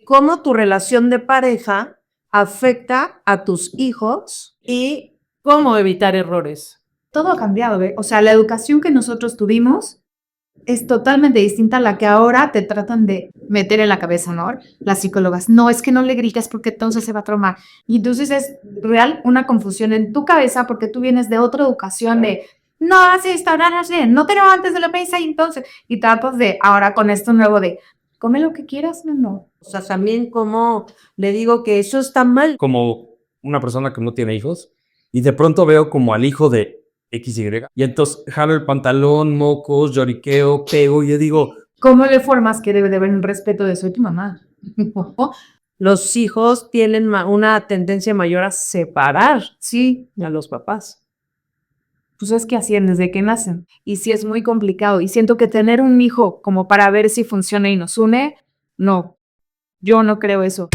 cómo tu relación de pareja afecta a tus hijos y cómo evitar errores. Todo ha cambiado, ¿ve? O sea, la educación que nosotros tuvimos es totalmente distinta a la que ahora te tratan de meter en la cabeza, ¿no? Las psicólogas, no, es que no le grites porque entonces se va a traumar. Y entonces es real una confusión en tu cabeza porque tú vienes de otra educación de, no haces esto, no haces, no te levantes de la mesa y entonces, y tratas de, ahora con esto nuevo de, come lo que quieras, no. O sea, también como le digo que eso está mal. Como una persona que no tiene hijos y de pronto veo como al hijo de XY y entonces jalo el pantalón, mocos, lloriqueo, pego y yo digo, ¿Cómo le formas que debe de haber un respeto de soy tu mamá? Los hijos tienen una tendencia mayor a separar, Sí, a los papás. pues es que así es desde que nacen. Y sí es muy complicado. Y siento que tener un hijo como para ver si funciona y nos une, no. Yo no creo eso.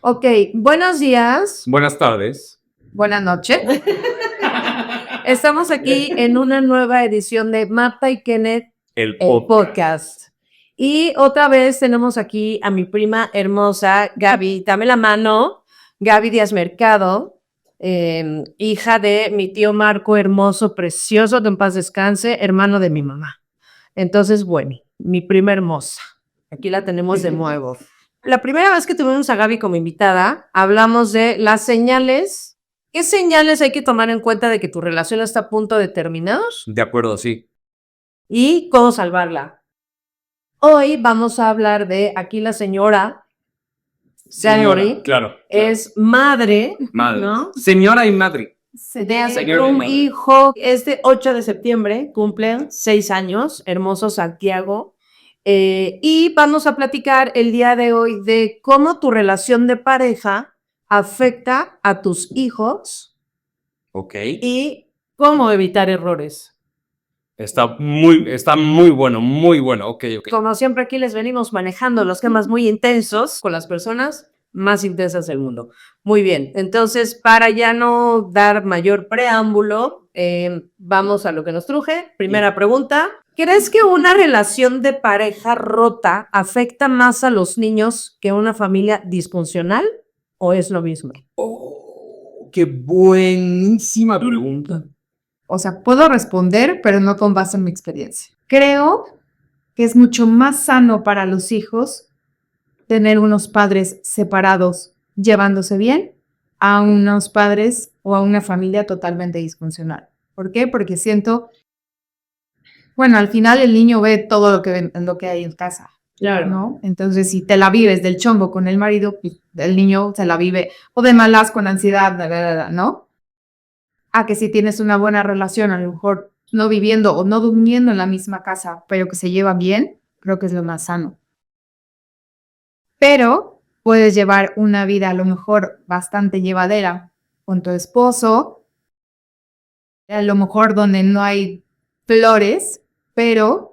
Ok, buenos días. buenas tardes. Buenas noches. Estamos aquí en una nueva edición de Marta y Kenneth, El el podcast. Y otra vez tenemos aquí a mi prima hermosa, Gaby. Dame la mano. Gaby Díaz Mercado, hija de mi tío Marco, hermoso, precioso, de en paz descanse, hermano de mi mamá. Entonces, bueno, mi prima hermosa. Aquí la tenemos de nuevo. La primera vez que tuvimos a Gaby como invitada, hablamos de las señales. ¿Qué señales hay que tomar en cuenta de que tu relación está a punto de terminar? De acuerdo, sí. Y cómo salvarla. Hoy vamos a hablar de aquí la señora, Claro. es madre, Madre. ¿no? Señora y madre. De Señora y un madre. hijo, este 8 de septiembre, cumple 6 años, hermoso Santiago. Y vamos a platicar el día de hoy de cómo tu relación de pareja afecta a tus hijos Ok. y cómo evitar errores. Está muy bueno, muy bueno. Ok, ok. Como siempre aquí les venimos manejando los temas muy intensos con las personas más intensas del mundo. Muy bien, entonces para ya no dar mayor preámbulo, vamos a lo que nos truje. Primera pregunta, ¿crees que una relación de pareja rota afecta más a los niños que una familia disfuncional o es lo mismo? Oh, qué buenísima pregunta. O sea, puedo responder, pero no con base en mi experiencia. Creo que es mucho más sano para los hijos tener unos padres separados llevándose bien a unos padres o a una familia totalmente disfuncional. ¿Por qué? Porque siento, bueno, al final el niño ve todo lo que hay en casa, Claro. ¿no? Entonces, si te la vives del chombo con el marido, pues, el niño se la vive o de malas con ansiedad, ¿no? A que si tienes una buena relación, a lo mejor no viviendo o no durmiendo en la misma casa, pero que se lleva bien, creo que es lo más sano. Pero puedes llevar una vida a lo mejor bastante llevadera con tu esposo, a lo mejor donde no hay flores, pero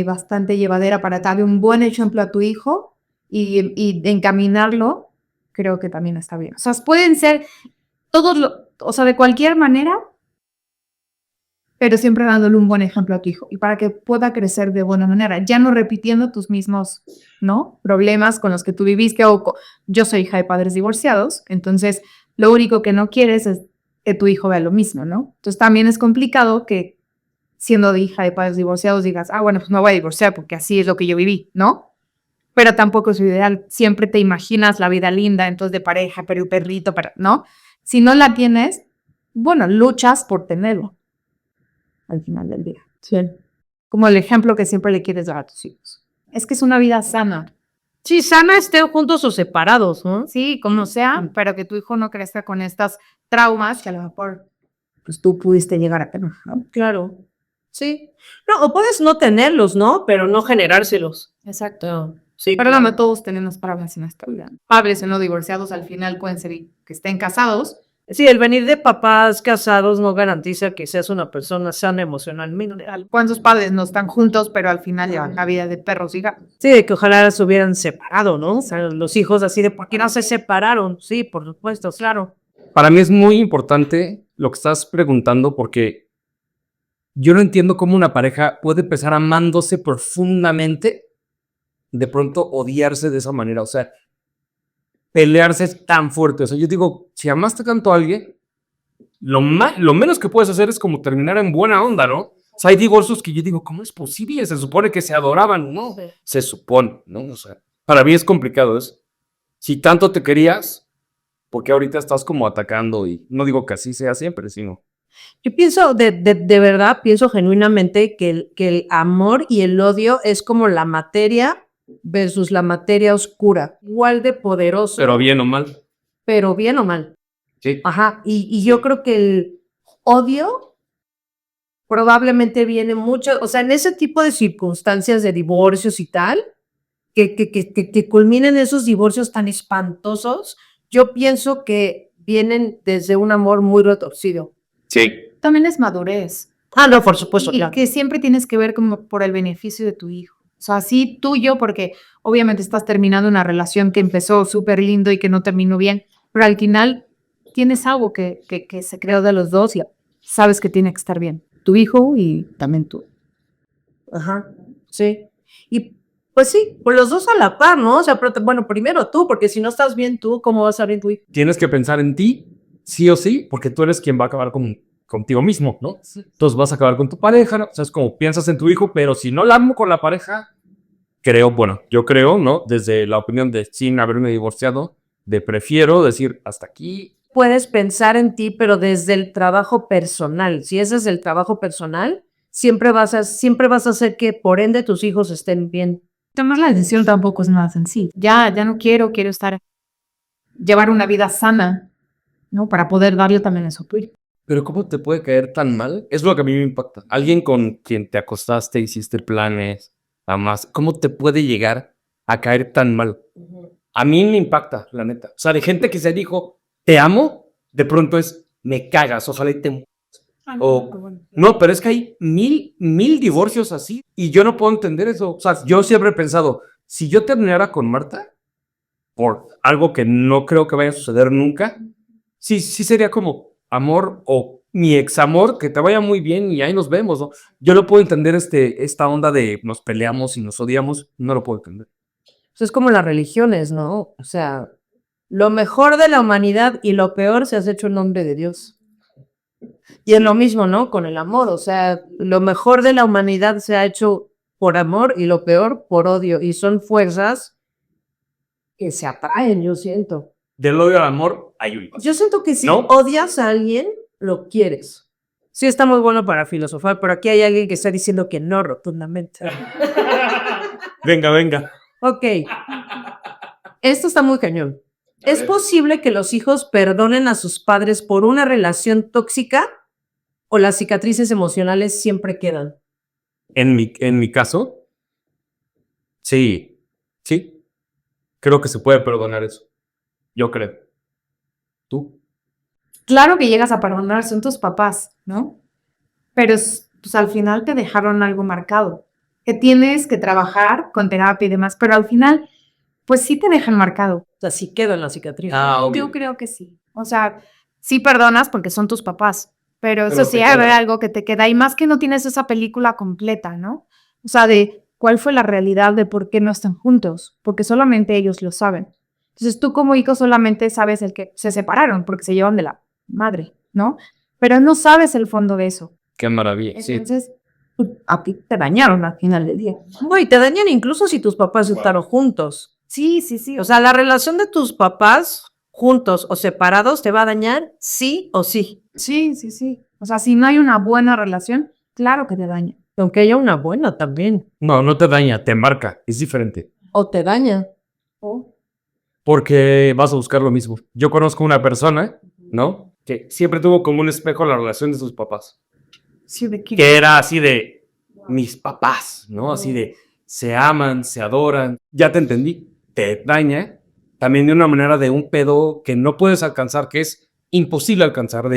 bastante llevadera para darle un buen ejemplo a tu hijo y encaminarlo, creo que también está bien. O sea, pueden ser o sea, de cualquier manera, pero siempre dándole un buen ejemplo a tu hijo y para que pueda crecer de buena manera, ya no repitiendo tus mismos, ¿no? Problemas con los que tú viviste. Yo soy hija de padres divorciados, entonces lo único que no quieres es que tu hijo vea lo mismo, ¿no? Entonces también es complicado que siendo de hija de padres divorciados digas, bueno, pues me voy a divorciar porque así es lo que yo viví, ¿no? Pero tampoco es lo ideal. Siempre te imaginas la vida linda, entonces de pareja, pero perrito, ¿no? Si no la tienes, bueno, luchas por tenerlo al final del día. Sí. Como el ejemplo que siempre le quieres dar a tus hijos. Es que es una vida sana. Sí, sana estén juntos o separados, ¿no? Sí, como sea, pero que tu hijo no crezca con estas traumas que a lo mejor pues tú pudiste llegar a tener, ¿no? Claro. Sí. No, o puedes no tenerlos, ¿no? Pero no generárselos. Exacto. Sí. Pero no todos tenemos problemas en esta vida. Padres o no divorciados al final pueden ser que estén casados. Sí, el venir de papás casados no garantiza que seas una persona sana emocionalmente. ¿Cuántos padres no están juntos, pero al final llevan la vida de perros y gatos? Sí, de que ojalá se hubieran separado, ¿no? O sea, los hijos así de, ¿por qué no se separaron? Sí, por supuesto, claro. para mí es muy importante lo que estás preguntando porque yo no entiendo cómo una pareja puede empezar amándose profundamente, de pronto odiarse de esa manera, o sea, pelearse tan fuerte. O sea, yo digo, si amaste tanto a alguien, lo menos que puedes hacer es como terminar en buena onda, ¿no? O sea, hay divorcios que yo digo, ¿cómo es posible? Se supone que se adoraban, ¿no? Se supone, ¿no? O sea, para mí es complicado eso. Si tanto te querías, ¿por qué ahorita estás como atacando? Y no digo que así sea siempre, sino... Yo pienso, de verdad, pienso genuinamente que el amor y el odio es como la materia versus la materia oscura. Igual de poderoso, Pero bien o mal. pero bien o mal. Sí. Ajá, y yo creo que el odio probablemente viene mucho, o sea, en ese tipo de circunstancias de divorcios y tal, que culminen esos divorcios tan espantosos, yo pienso que vienen desde un amor muy retorcido. Sí. También es madurez. Ah, no, por supuesto, Y claro. que siempre tienes que ver como por el beneficio de tu hijo. O sea, sí tuyo, porque obviamente estás terminando una relación que empezó súper lindo y que no terminó bien, pero al final tienes algo que se creó de los dos y sabes que tiene que estar bien. Tu hijo y también tú. Ajá, sí. Y pues sí, pues los dos a la par, ¿no? O sea, pero bueno, primero tú, porque si no estás bien tú, ¿cómo vas a estar bien tu hijo? Tienes que pensar en ti, sí o sí, porque tú eres quien va a acabar contigo mismo, ¿no? Entonces vas a acabar con tu pareja, ¿no? O sea, es como piensas en tu hijo, pero si no la amo con la pareja, yo creo, ¿no? Desde la opinión de sin haberme divorciado, de prefiero decir hasta aquí. Puedes pensar en ti, pero desde el trabajo personal. Si ese es el trabajo personal, siempre vas a hacer que por ende tus hijos estén bien. Tomar la decisión tampoco es nada sencillo. Ya no quiero llevar una vida sana, ¿no? Para poder darle también eso tuyo. Pero ¿cómo te puede caer tan mal? Es lo que a mí me impacta. Alguien con quien te acostaste, hiciste planes, además, ¿cómo te puede llegar a caer tan mal? A mí me impacta, la neta. O sea, de gente que se dijo, te amo, de pronto es, me cagas, ojalá y te... O, no, pero es que hay mil divorcios así y yo no puedo entender eso. O sea, yo siempre he pensado, si yo terminara con Marta, por algo que no creo que vaya a suceder nunca, sí sería como amor o mi examor, que te vaya muy bien y ahí nos vemos, ¿no? Yo no puedo entender esta onda de nos peleamos y nos odiamos, no lo puedo entender. Pues es como las religiones, ¿no? O sea, lo mejor de la humanidad y lo peor se has hecho en nombre de Dios. Y es lo mismo, ¿no? Con el amor, o sea, lo mejor de la humanidad se ha hecho por amor y lo peor por odio. Y son fuerzas que se atraen, yo siento. Del odio al amor hay un paso. Yo siento que si ¿No? odias a alguien, lo quieres. Sí, está muy bueno para filosofar, pero aquí hay alguien que está diciendo que no rotundamente. Venga. Ok, esto está muy cañón. ¿Es posible que los hijos perdonen a sus padres por una relación tóxica o las cicatrices emocionales siempre quedan? En mi caso, sí. Creo que se puede perdonar eso. Yo creo. ¿Tú? Claro que llegas a perdonar, son tus papás, ¿no? Pero pues al final te dejaron algo marcado, que tienes que trabajar con terapia y demás, pero al final, pues sí te dejan marcado. O sea, sí quedan las cicatrices. Yo creo que sí. O sea, sí perdonas porque son tus papás, pero eso Pero sí, te hay queda. algo que te queda. Y más que no tienes esa película completa, ¿no? O sea, de cuál fue la realidad de por qué no están juntos, porque solamente ellos lo saben. Entonces tú como hijo solamente sabes el que se separaron porque se llevan de la madre, ¿no? Pero no sabes el fondo de eso. Qué maravilla. Sí. Entonces, a ti te dañaron al final del día. No, y te dañan incluso si tus papás estaron juntos. Sí. O sea, la relación de tus papás juntos o separados te va a dañar sí o sí. Sí. O sea, si no hay una buena relación, claro que te daña. Aunque haya una buena también. No te daña, te marca. Es diferente. O te daña. Porque vas a buscar lo mismo. Yo conozco una persona, ¿no? Que siempre tuvo como un espejo la relación de sus papás. Sí, de qué. Que era así de mis papás, ¿no? Así de se aman, se adoran. Ya te entendí. Te daña. También de una manera de un pedo que no puedes alcanzar, que es imposible alcanzar.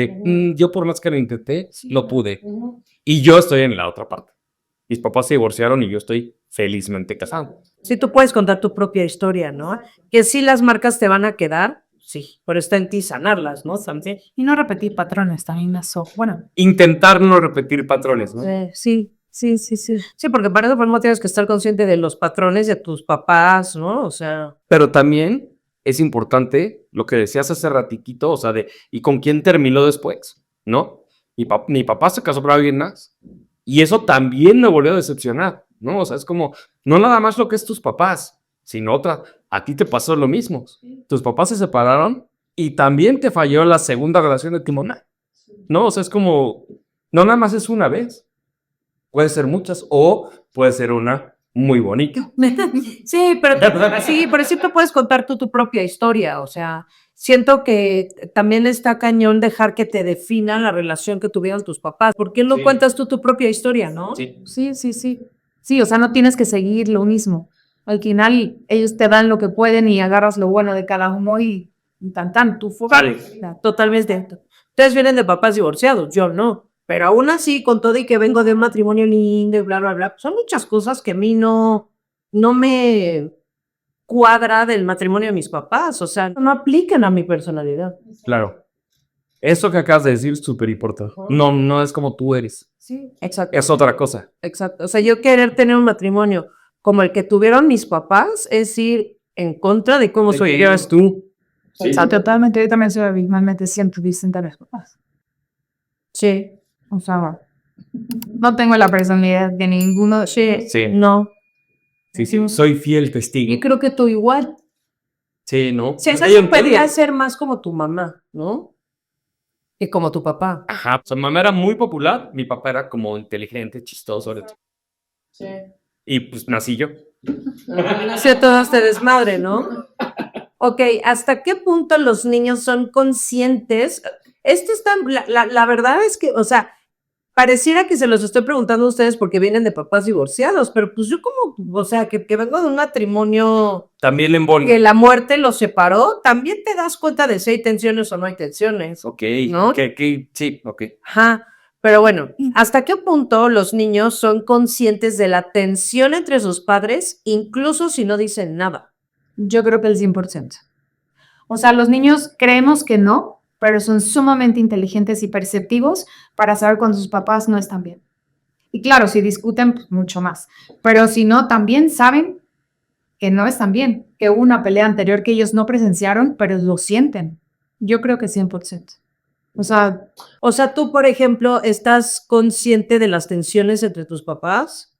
Yo por más que lo intenté, no pude. Y yo estoy en la otra parte. Mis papás se divorciaron y yo estoy felizmente casado. Sí, tú puedes contar tu propia historia, ¿no? Que sí las marcas te van a quedar, sí, pero está en ti sanarlas, ¿no? También. Y no repetir patrones también eso. Bueno, Intentar no repetir patrones, ¿no? Sí. Sí, porque para eso mismo tienes que estar consciente de los patrones de tus papás, ¿no? O sea, Pero también es importante lo que decías hace ratito, o sea, ¿y con quién terminó después? ¿No? Mi papá se casó para alguien más y eso también me volvió a decepcionar, ¿no? O sea, es como, no nada más lo que es tus papás, sino a ti te pasó lo mismo. Tus papás se separaron y también te falló la segunda relación de tu mamá, ¿no? O sea, es como, no nada más es una vez, puede ser muchas o puede ser una muy bonita. sí, pero siempre puedes contar tú tu propia historia, o sea, siento que también está cañón dejar que te defina la relación que tuvieron tus papás. ¿Por qué no Sí. cuentas tú tu propia historia, no? Sí. sí. Sí, o sea, no tienes que seguir lo mismo. Al final, ellos te dan lo que pueden y agarras lo bueno de cada uno y tu forma. Vale. Totalmente. Ustedes vienen de papás divorciados, yo no. Pero aún así, con todo y que vengo de un matrimonio lindo y bla, bla, bla, son muchas cosas que a mí no me cuadra del matrimonio de mis papás. O sea, no aplican a mi personalidad. Claro. Eso que acabas de decir es súper importante. No es como tú eres. Sí, exacto. Es otra cosa. Exacto. O sea, yo querer tener un matrimonio como el que tuvieron mis papás es ir en contra de cómo soy yo. tú. O sea, totalmente, yo también soy abismalmente siempre distinta a mis papás. Sí. O sea, no tengo la personalidad de ninguno. Sí. Sí. No. Sí. Soy fiel testigo. Y creo que tú igual. Sí, ¿no? Sí, eso Yo podría entiendo. ser más como tu mamá, ¿no? Y como tu papá. Ajá. O sea, mi mamá era muy popular. Mi papá era como inteligente, chistoso. Sí. Y pues nací yo. Sí, todo este desmadre, ¿no? Ok, ¿hasta qué punto los niños son conscientes? Esto está, la verdad es que, o sea, pareciera que se los estoy preguntando a ustedes porque vienen de papás divorciados, pero pues yo como, o sea, que vengo de un matrimonio También en bol. que la muerte los separó, también te das cuenta de si hay tensiones o no hay tensiones. Ok. ¿No? Sí, ok. Ajá, pero bueno, ¿hasta qué punto los niños son conscientes de la tensión entre sus padres, incluso si no dicen nada? Yo creo que el 100%. O sea, los niños creemos que no, pero son sumamente inteligentes y perceptivos para saber cuando sus papás no están bien. Y claro, si discuten, pues mucho más. Pero si no, también saben que no están bien, que hubo una pelea anterior que ellos no presenciaron, pero lo sienten. Yo creo que 100%. O sea, tú, por ejemplo, ¿estás consciente de las tensiones entre tus papás?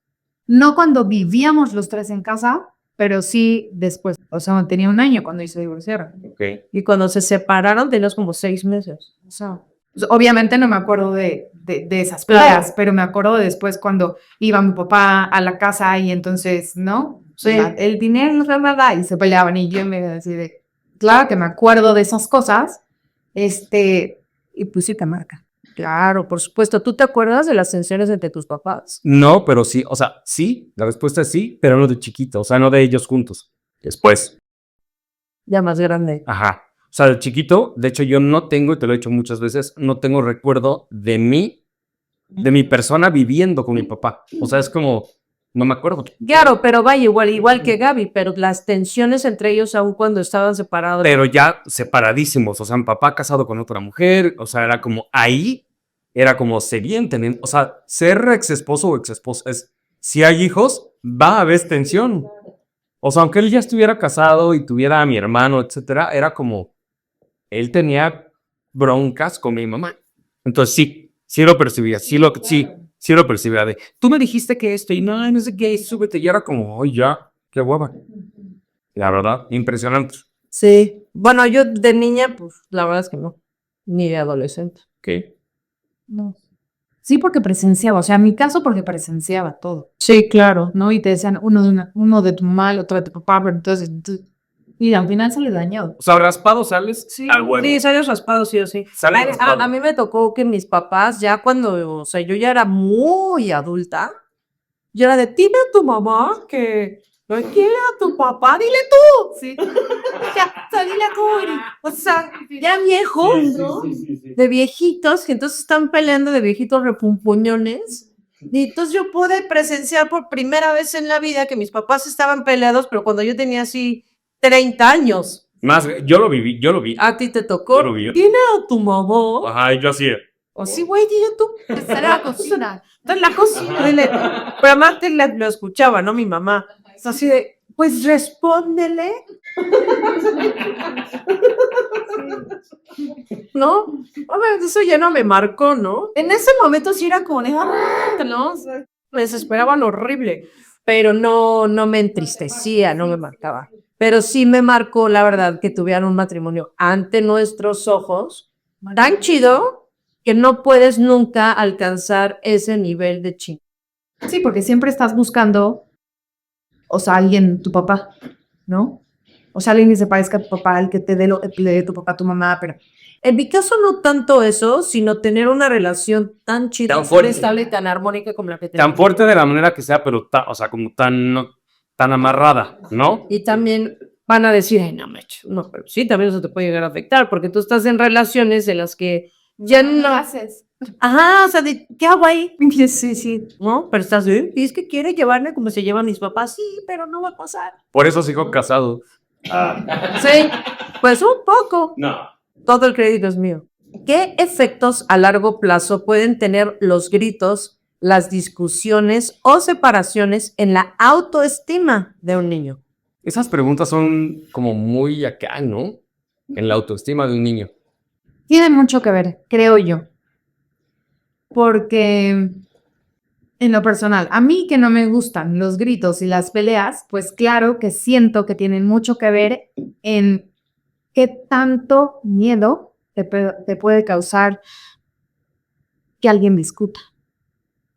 No cuando vivíamos los tres en casa, pero sí después. O sea, tenía 1 año cuando se divorciaron. Ok. Y cuando se separaron tenías como 6 meses. O sea, pues, obviamente no me acuerdo de esas Claro. peleas, pero me acuerdo de después cuando iba mi papá a la casa y entonces, ¿no? Sí. O sea, el dinero no es nada y se peleaban y yo me decía de, claro que me acuerdo de esas cosas, y pues sí te marca. Claro, por supuesto. ¿Tú te acuerdas de las tensiones entre tus papás? No, pero sí. O sea, sí. La respuesta es sí, pero no de chiquito. O sea, no de ellos juntos. Después. Ya más grande. Ajá. O sea, de chiquito, de hecho, yo no tengo, y te lo he dicho muchas veces, no tengo recuerdo de mi persona viviendo con mi papá. O sea, es como, no me acuerdo. Claro, pero vaya, igual que Gaby, pero las tensiones entre ellos aún cuando estaban separados. Pero ya separadísimos. O sea, mi papá casado con otra mujer. O sea, era como, ahí, era como, se bien teniendo. O sea, ser ex esposo o ex esposa es, si hay hijos, va a haber tensión. O sea, aunque él ya estuviera casado y tuviera a mi hermano, etcétera, era como, él tenía broncas con mi mamá. Entonces sí lo percibía, sí lo percibía de, tú me dijiste que esto y no sé qué, súbete. Y era como, ay, ya, qué hueva. La verdad, impresionante. Sí. Bueno, yo de niña, pues la verdad es que no. Ni de adolescente. ¿Qué? No. Sí, porque presenciaba, o sea, en mi caso porque presenciaba todo, Sí, claro. ¿no? Y te decían uno de tu mamá, otro de tu papá, pero entonces, y al final se le dañó. O sea, raspado sales Sí, al huevo. sí, salios raspados, sí o sí. Sales A raspado. mí me tocó que mis papás, ya cuando, o sea, yo ya era muy adulta, yo era de, dile a tu mamá que no quiere a tu papá, dile tú. Sí. Ya, o sea, dile tú. O sea, ya viejos, ¿no? De viejitos, que entonces están peleando de viejitos repumpuñones. Y entonces yo pude presenciar por primera vez en la vida que mis papás estaban peleados, pero cuando yo tenía así 30 años. Más, yo lo vi. A ti te tocó. Yo lo vi. ¿Tiene a tu mamá? Ajá, y yo así. O sí, güey, dile tú. Está en la cocina. Está en la cocina. Dile. Pero además lo escuchaba, ¿no? Mi mamá. Es así de, pues respóndele. ¿No? A ver, eso ya no me marcó, ¿no? En ese momento sí era como de, ¿no? Me desesperaban horrible. Pero no me entristecía, no me marcaba. Pero sí me marcó, la verdad, que tuvieran un matrimonio ante nuestros ojos tan chido que no puedes nunca alcanzar ese nivel de ching. Sí, porque siempre estás buscando, o sea, alguien, tu papá, ¿no? O sea, alguien que se parezca a tu papá, el que te dé lo que le dé tu papá a tu mamá, pero En mi caso no tanto eso, sino tener una relación tan chida, Tan tan fuerte. estable y tan armónica como la que Tan tenemos. fuerte de la manera que sea, pero o sea, como tan amarrada, ¿no? Y también van a decir, ay, no, macho, no, pero sí, también eso te puede llegar a afectar, porque tú estás en relaciones en las que ya no haces. ajá, o sea, de, ¿qué hago ahí? Sí, sí, ¿no? Pero estás de, y es que quiere llevarme como se llevan mis papás, sí, pero no va a pasar. Por eso sigo casado. Sí, pues un poco. No. Todo el crédito es mío. ¿Qué efectos a largo plazo pueden tener los gritos, las discusiones o separaciones en la autoestima de un niño? Esas preguntas son como muy acá, ¿no? En la autoestima de un niño. Tiene mucho que ver, creo yo. Porque en lo personal, a mí que no me gustan los gritos y las peleas, pues claro que siento que tienen mucho que ver en qué tanto miedo te puede causar que alguien discuta,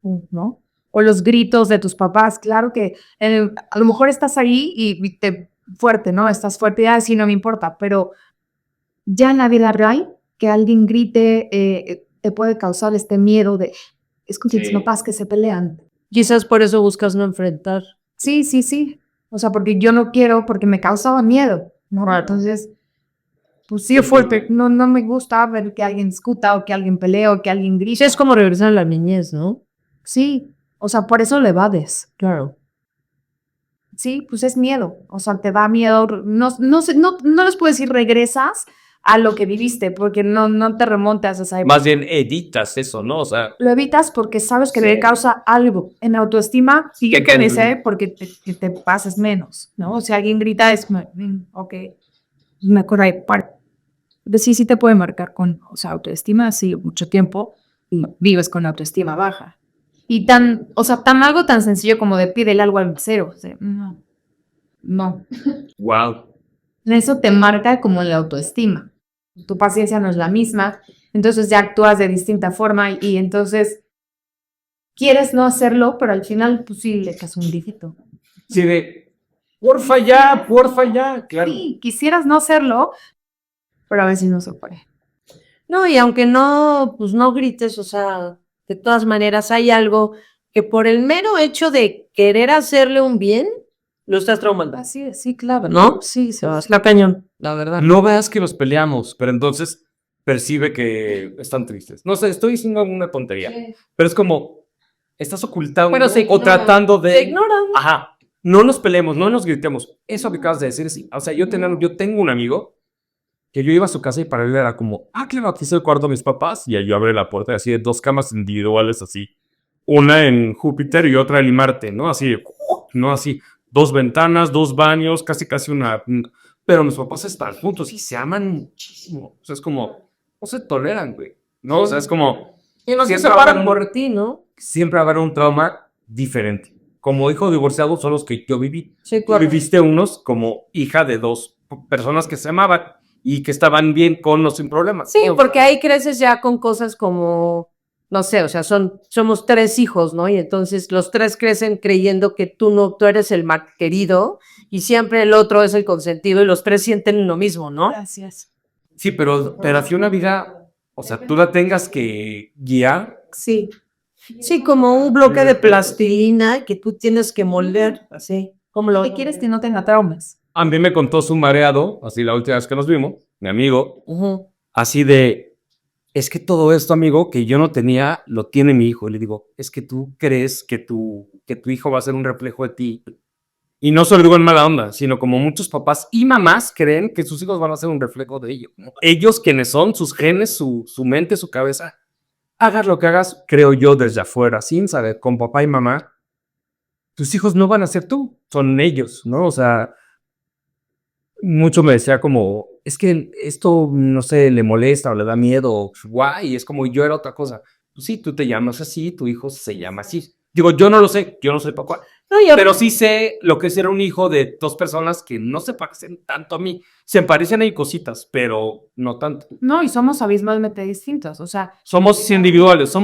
¿no? O los gritos de tus papás, claro que a lo mejor estás ahí y fuerte, ¿no? Estás fuerte y así no me importa, pero ya en la vida real, que alguien grite te puede causar este miedo de, escuchen tus papás que se pelean. Quizás por eso buscas no enfrentar. Sí, sí, sí. O sea, porque yo no quiero, porque me causaba miedo, ¿no? Claro. Entonces, pues sí, fuerte. No me gusta ver que alguien discuta o que alguien pelee o que alguien grite. Sí, es como regresar a la niñez, ¿no? Sí, o sea, por eso le evades. Claro. Sí, pues es miedo. O sea, te da miedo. No les puedo decir regresas a lo que viviste, porque no te remontas a esa época. Más bien editas eso, ¿no? O sea, Lo evitas porque sabes que Sí. le causa algo en autoestima. Sí, Que- con ese porque que te pases menos, ¿no? O si alguien grita es, ok, me acuerdo ahí, sí te puede marcar con, o sea, autoestima, sí, mucho tiempo vives con autoestima baja. Y o sea, algo tan sencillo como de pídele algo al mesero. O sea, no. wow. Eso te marca como la autoestima. Tu paciencia no es la misma, entonces ya actúas de distinta forma y entonces quieres no hacerlo, pero al final, pues sí, le echas un grito. Sí, de, porfa ya, claro. Sí, quisieras no hacerlo, pero a veces no se puede. No, y aunque no, pues no grites, o sea, de todas maneras hay algo que por el mero hecho de querer hacerle un bien, lo estás traumando. Así es, sí, claro. ¿No? Sí, se va. Es la cañón, la verdad. No veas que los peleamos, pero entonces percibe que están tristes. No sé, estoy diciendo alguna tontería, pero es como, estás ocultando Pero se o ignora. tratando de... Se ignoran. Ajá, no nos peleemos, no nos gritemos. Eso que acabas de decir, sí. O sea, yo tengo un amigo que yo iba a su casa y para él era como, claro, aquí es el cuarto de mis papás. Y ahí yo abrí la puerta y así de 2 camas individuales así. Una en Júpiter y otra en Marte, ¿no? Así, no así. 2 ventanas, 2 baños, casi una... Pero mis papás están juntos y se aman muchísimo. O sea, es como, no se toleran, güey. ¿No? O sea, es como... Y no se siempre va a haber separan por ti, ¿no? siempre va a haber un trauma diferente. Como hijo divorciado son los que yo viví. Sí, Tú claro. viviste unos como hija de 2 personas que se amaban y que estaban bien con o sin problemas. Sí, porque ahí creces ya con cosas como, no sé, o sea, somos 3 hijos, ¿no? Y entonces los 3 crecen creyendo que tú eres el mal querido y siempre el otro es el consentido y los 3 sienten lo mismo, ¿no? Gracias. Sí, pero así una vida, o sea, tú la tengas que guiar. Sí. Sí, como un bloque de plastilina que tú tienes que moldear, así. Como lo ¿Qué quieres que no tenga traumas? A mí me contó su mareado, así la última vez que nos vimos, mi amigo, Ujú. así de, es que todo esto, amigo, que yo no tenía, lo tiene mi hijo. Y le digo, es que tú crees que tu hijo va a ser un reflejo de ti. Y no se lo digo en mala onda, sino como muchos papás y mamás creen que sus hijos van a ser un reflejo de ellos, ¿no? Ellos quienes son, sus genes, su mente, su cabeza. Hagas lo que hagas, creo yo, desde afuera, sin saber, con papá y mamá, tus hijos no van a ser tú, son ellos, ¿no? O sea, mucho me decía como, es que esto, no sé, le molesta o le da miedo, o guay, es como yo era otra cosa. Pues sí, tú te llamas así, tu hijo se llama así. Digo, yo no lo sé, yo no soy papá, No, pero sí sé lo que es ser un hijo de dos personas que no se parecen tanto a mí. Se parecen ahí cositas, pero no tanto. No, y somos abismalmente distintos, o sea, Somos individuales.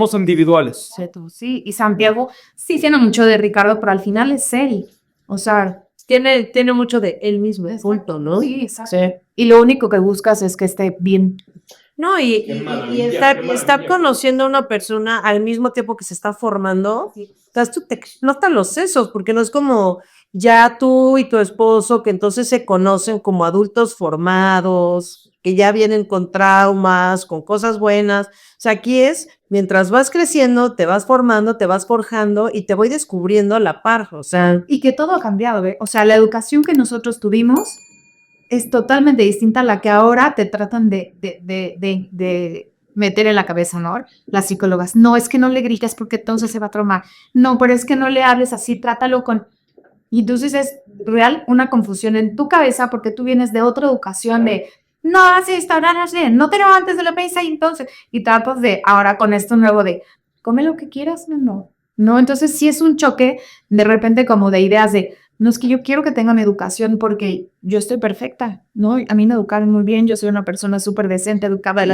sí, y Santiago sí tiene mucho de Ricardo, pero al final es él, o sea, tiene mucho de él mismo, punto, ¿no? sí, exacto. Sí. Y lo único que buscas es que esté bien. No, y estar conociendo a una persona al mismo tiempo que se está formando, entonces tú te notan los sesos, porque no es como ya tú y tu esposo que entonces se conocen como adultos formados, que ya vienen con traumas, con cosas buenas. O sea, aquí es, mientras vas creciendo, te vas formando, te vas forjando y te voy descubriendo a la par, o sea. Y que todo ha cambiado, ¿ve? O sea, la educación que nosotros tuvimos es totalmente distinta a la que ahora te tratan de meter en la cabeza, ¿no? Las psicólogas, no, es que no le grites porque entonces se va a traumar. No, pero es que no le hables así, trátalo con... Y entonces es real una confusión en tu cabeza porque tú vienes de otra educación de, no haces esto, no haces, no te levantes de la mesa y entonces, y tratas de, ahora con esto nuevo de, come lo que quieras, no. No, entonces sí es un choque de repente como de ideas de, no es que yo quiero que tengan educación porque yo estoy perfecta, ¿no? A mí me educaron muy bien, yo soy una persona súper decente, educada,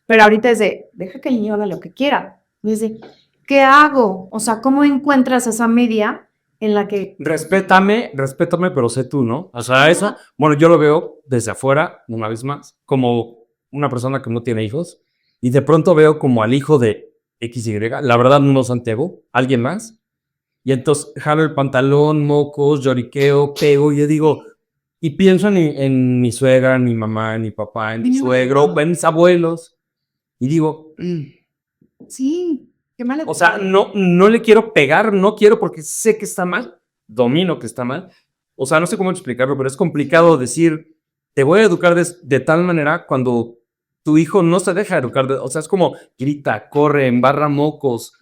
pero ahorita es de, deja que el niño haga lo que quiera. Es de, ¿qué hago? O sea, ¿cómo encuentras esa media en la que... Respétame, pero sé tú, ¿no? O sea, eso, bueno, yo lo veo desde afuera, una vez más, como una persona que no tiene hijos, y de pronto veo como al hijo de XY, la verdad no Santiago, alguien más, y entonces jalo el pantalón, mocos, lloriqueo, pego, y yo digo, y pienso en mi suegra, en mi mamá, en mi papá, en mi suegro, en mis abuelos, y digo, Sí, qué mal. o sea, no le quiero pegar, no quiero porque sé que está mal, domino que está mal. O sea, no sé cómo explicarlo, pero es complicado decir, te voy a educar de tal manera cuando tu hijo no se deja educar. O sea, es como grita, corre, embarra mocos.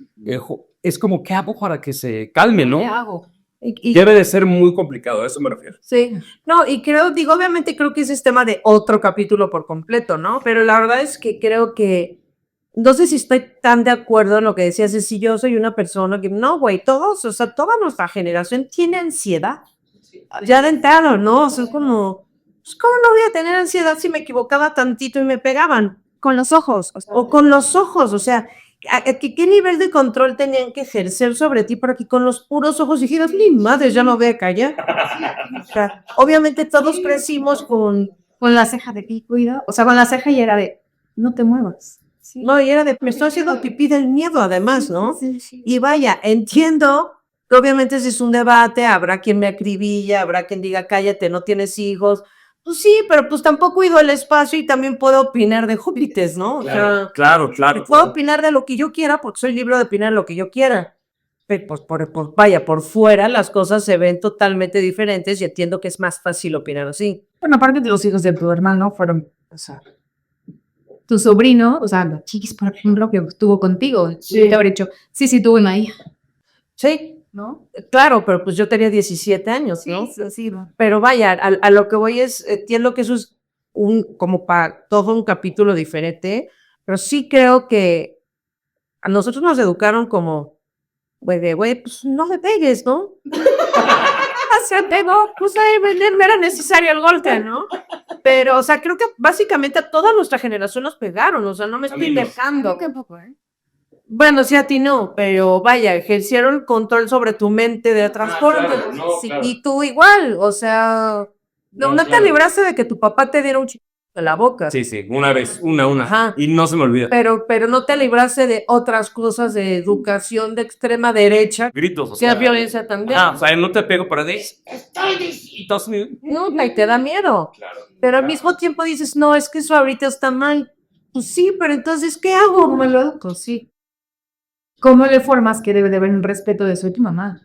Es como, ¿qué hago para que se calme, no? ¿Qué hago? Debe de ser muy complicado, a eso me refiero. Sí, no, y obviamente creo que ese es tema de otro capítulo por completo, ¿no? Pero la verdad es que creo que, no sé si estoy tan de acuerdo en lo que decías, es si yo soy una persona que, no, güey, todos, o sea, toda nuestra generación tiene ansiedad, ya de entrada, ¿no? O sea, es como, pues, ¿cómo no voy a tener ansiedad si me equivocaba tantito y me pegaban? Con los ojos. O con los ojos, o sea, ¿qué nivel de control tenían que ejercer sobre ti para que con los puros ojos dijeras, mi madre, ya no voy a callar? O sea, obviamente todos crecimos con la ceja de ti, cuida. O sea, con la ceja y era de, no te muevas. Sí. No, y era de, me estoy haciendo pipí del miedo, además, ¿no? Sí. Y vaya, entiendo que obviamente ese es un debate, habrá quien me acribilla, habrá quien diga, cállate, no tienes hijos. Pues sí, pero pues tampoco cuido el espacio y también puedo opinar de Júpiter, ¿no? Claro. Puedo opinar de lo que yo quiera porque soy libre de opinar lo que yo quiera. Pero pues por fuera las cosas se ven totalmente diferentes y entiendo que es más fácil opinar así. Bueno, aparte de los hijos de tu hermano fueron, o sea, tu sobrino, o sea, los chiquis, por ejemplo, que estuvo contigo, te habría dicho, sí, tuve una hija. Sí, ¿No? claro, pero pues yo tenía 17 años, ¿no? Sí. Pero vaya, a lo que voy es, entiendo que eso es como para todo un capítulo diferente, pero sí creo que a nosotros nos educaron como, güey, pues no me pegues, ¿no? Pues no era necesario el golpe, ¿no? Pero, o sea, creo que básicamente a toda nuestra generación nos pegaron, o sea, no me estoy dejando. Bueno, sí a ti no, pero vaya, ejercieron control sobre tu mente de transporte. claro, Sí, claro. y tú igual, o sea, no te libraste de que tu papá te diera un chico en la boca. Sí, una vez, una. Ajá. Y no se me olvida. Pero no te libraste de otras cosas de educación de extrema derecha. Gritos, o Que sea. es violencia también. O sea, no te pego, pero estoy No, y te da miedo. Claro. Pero al mismo tiempo dices, no, es que eso ahorita está mal. Pues sí, pero entonces, ¿qué hago? ¿Cómo lo educo? Sí. ¿Cómo le formas que debe de haber un respeto de soy tu mamá?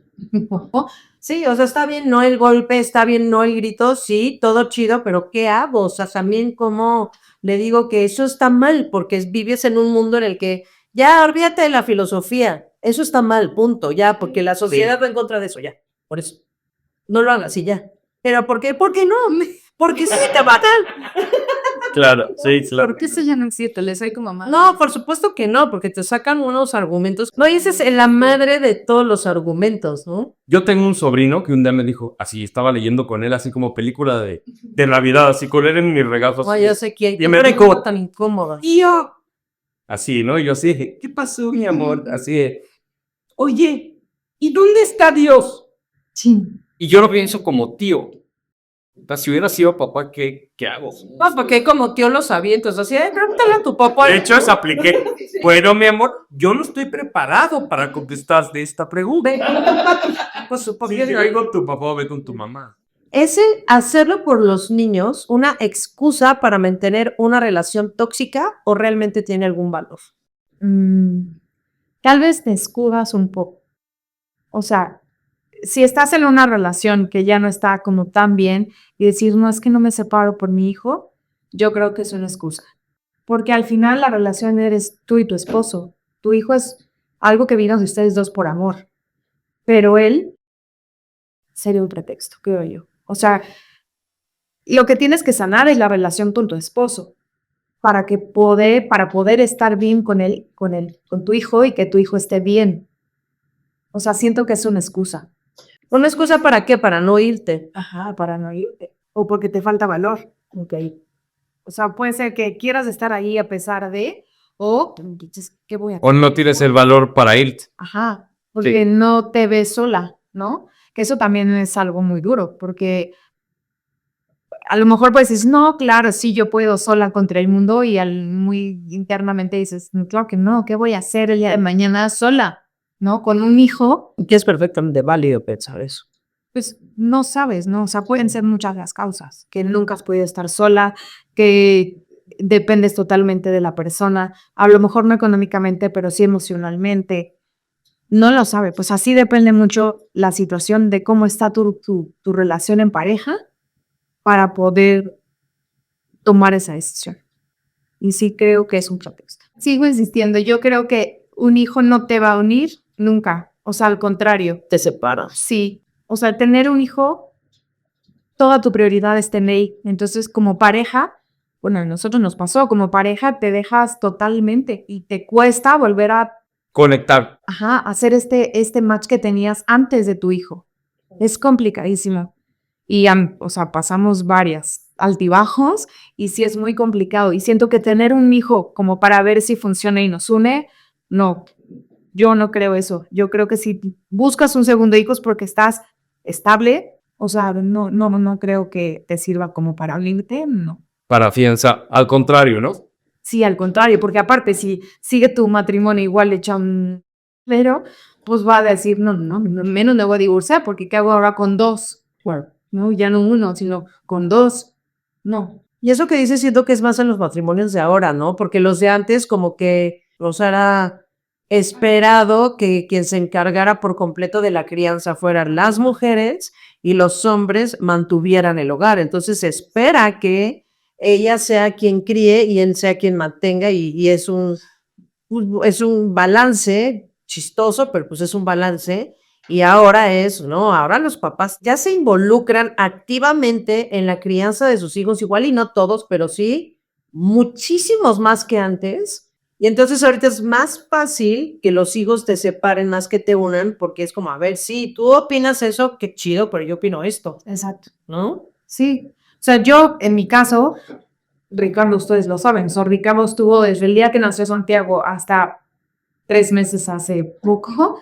Sí, o sea, está bien, no el golpe, está bien, no el grito, sí, todo chido, pero ¿qué hago? O sea, también como le digo que eso está mal, porque vives en un mundo en el que ya olvídate de la filosofía, eso está mal, punto, ya, porque la sociedad va en contra de eso, ya, por eso. No lo hagas y ya. ¿Pero por qué? ¿Por qué no? Porque sí te matan. Claro, sí, claro. ¿Por qué eso ya no existe? Les soy como mamá. No, por supuesto que no, porque te sacan unos argumentos. No, y esa es la madre de todos los argumentos, ¿no? Yo tengo un sobrino que un día me dijo, así, estaba leyendo con él, así como película de Navidad, así con él en mi regazo. No, Así, yo sé que y me dijo, tan incómoda. tío. Así, ¿no? Y yo así, ¿qué pasó, mi amor? Así de, oye, ¿y dónde está Dios? Sí. Y yo lo pienso como tío. O sea, si hubiera sido papá, ¿qué hago? No, porque como tío los avientos, así, pregúntale a tu papá. De hecho, eso apliqué. Bueno, mi amor, yo no estoy preparado para contestar de esta pregunta. Ve con tu papi. Pues su Si papá. yo voy con tu papá, ve con tu mamá. ¿Es el hacerlo por los niños una excusa para mantener una relación tóxica o realmente tiene algún valor? Tal vez te escudas un poco. O sea, si estás en una relación que ya no está como tan bien y decir, no, es que no me separo por mi hijo, yo creo que es una excusa. Porque al final la relación eres tú y tu esposo. Tu hijo es algo que vino de ustedes dos por amor. Pero él sería un pretexto, creo yo. O sea, lo que tienes que sanar es la relación con tu esposo para poder estar bien con tu hijo y que tu hijo esté bien. O sea, siento que es una excusa. ¿Una excusa para qué? Para no irte. Ajá, para no irte. O porque te falta valor. Ok. O sea, puede ser que quieras estar ahí a pesar de, o dices, ¿qué voy a O hacer? no tienes el valor para irte. Ajá, porque no te ves sola, ¿no? Que eso también es algo muy duro, porque a lo mejor pues dices, no, claro, sí, yo puedo sola contra el mundo y muy internamente dices, claro que no, ¿qué voy a hacer el día de mañana sola? ¿No? Con un hijo, Que es perfectamente válido pensar eso. pues no sabes, ¿no? O sea, pueden ser muchas las causas, que nunca has podido estar sola, que dependes totalmente de la persona, a lo mejor no económicamente, pero sí emocionalmente. No lo sabe, pues así depende mucho la situación de cómo está tu relación en pareja para poder tomar esa decisión. Y sí creo que es un pretexto. Sigo insistiendo, yo creo que un hijo no te va a unir nunca, o sea, al contrario. Te separas. Sí, o sea, tener un hijo, toda tu prioridad es tener ahí. Entonces, como pareja, bueno, a nosotros nos pasó, como pareja te dejas totalmente y te cuesta volver a Conectar. hacer este match que tenías antes de tu hijo. Es complicadísimo. Y, o sea, pasamos varias altibajos y sí es muy complicado. Y siento que tener un hijo como para ver si funciona y nos une, no, yo no creo eso. Yo creo que si buscas un segundo hijo es porque estás estable. O sea, no creo que te sirva como para unirte, no. Para afianzar. Al contrario, ¿no? Sí, al contrario, porque aparte, si sigue tu matrimonio igual le echa un pero, pues va a decir, menos me voy a divorciar, porque ¿qué hago ahora con dos? Bueno. No, ya no uno, sino con dos. No. Y eso que dices siento que es más en los matrimonios de ahora, ¿no? Porque los de antes como que, o sea, era esperado que quien se encargara por completo de la crianza fueran las mujeres y los hombres mantuvieran el hogar. Entonces se espera que ella sea quien críe y él sea quien mantenga y es un balance chistoso, pero pues es un balance. Y ahora ¿no? Ahora los papás ya se involucran activamente en la crianza de sus hijos, igual y no todos, pero sí muchísimos más que antes. Y entonces ahorita es más fácil que los hijos te separen más que te unan, porque es como, a ver, sí, tú opinas eso, qué chido, pero yo opino esto, Exacto. ¿no? Sí. O sea, yo, en mi caso, Ricardo, ustedes lo saben, Ricardo estuvo desde el día que nació Santiago hasta 3 meses hace poco,